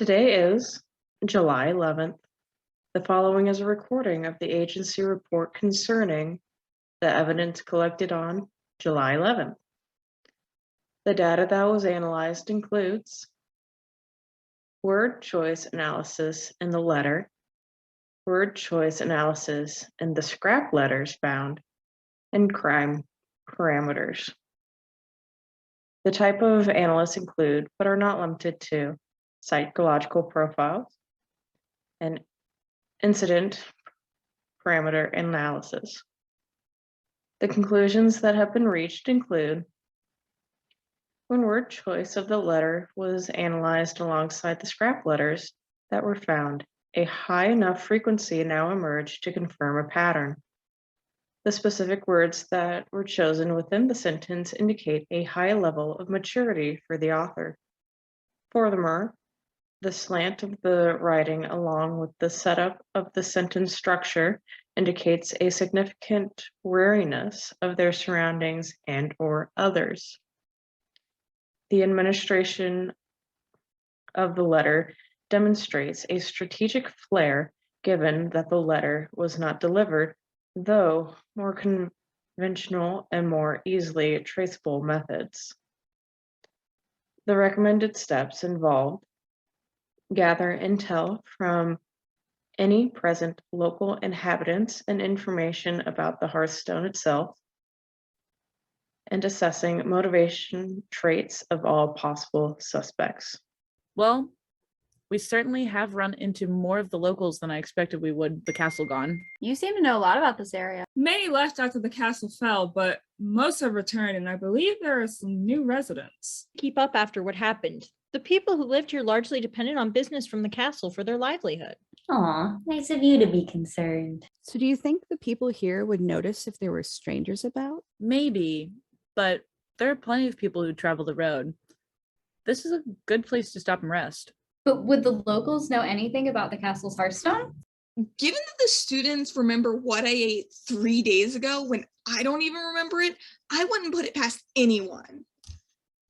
Today is July 11th. The following is a recording of the agency report concerning the evidence collected on July 11th. The data that was analyzed includes word choice analysis in the letter, word choice analysis in the scrap letters found, and crime parameters. The type of analysts include, but are not limited to, psychological profiles and incident parameter analysis. The conclusions that have been reached include when word choice of the letter was analyzed alongside the scrap letters that were found, a high enough frequency now emerged to confirm a pattern. The specific words that were chosen within the sentence indicate a high level of maturity for the author. Furthermore, the slant of the writing along with the setup of the sentence structure indicates a significant wariness of their surroundings and/or others. The administration of the letter demonstrates a strategic flair given that the letter was not delivered, though more conventional and more easily traceable methods. The recommended steps involved gather intel from any present local inhabitants and information about the Hearthstone itself, and assessing motivation traits of all possible suspects. Well, we certainly have run into more of the locals than I expected we would, the castle gone. You seem to know a lot about this area. Many left after the castle fell, but most have returned, and I believe there are some new residents. Keep up after what happened. The people who lived here largely depended on business from the castle for their livelihood. Aw, nice of you to be concerned. So do you think the people here would notice if there were strangers about? Maybe, but there are plenty of people who travel the road. This is a good place to stop and rest. But would the locals know anything about the castle's Hearthstone? Given that the students remember what I ate 3 days ago when I don't even remember it, I wouldn't put it past anyone.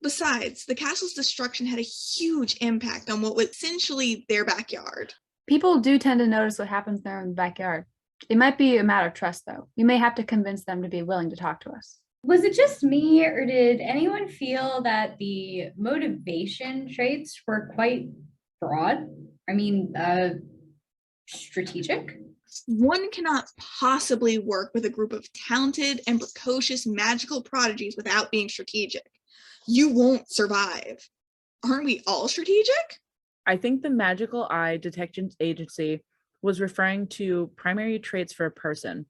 Besides, the castle's destruction had a huge impact on what was essentially their backyard. People do tend to notice what happens there in the backyard. It might be a matter of trust, though. We may have to convince them to be willing to talk to us. Was it just me, or did anyone feel that the motivation traits were quite broad? I mean, strategic? One cannot possibly work with a group of talented and precocious magical prodigies without being strategic. You won't survive. Aren't we all strategic? I think the Magical Eye Detection Agency was referring to primary traits for a person,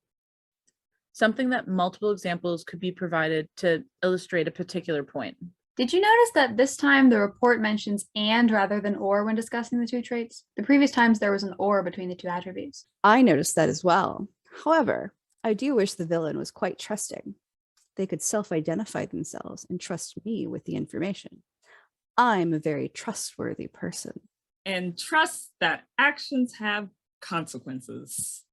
something that multiple examples could be provided to illustrate a particular point. Did you notice that this time the report mentions and rather than or when discussing the two traits? The previous times there was an or between the two attributes. I noticed that as well. However, I do wish the villain was quite trusting. They could self-identify themselves and trust me with the information. I'm a very trustworthy person. And trust that actions have consequences.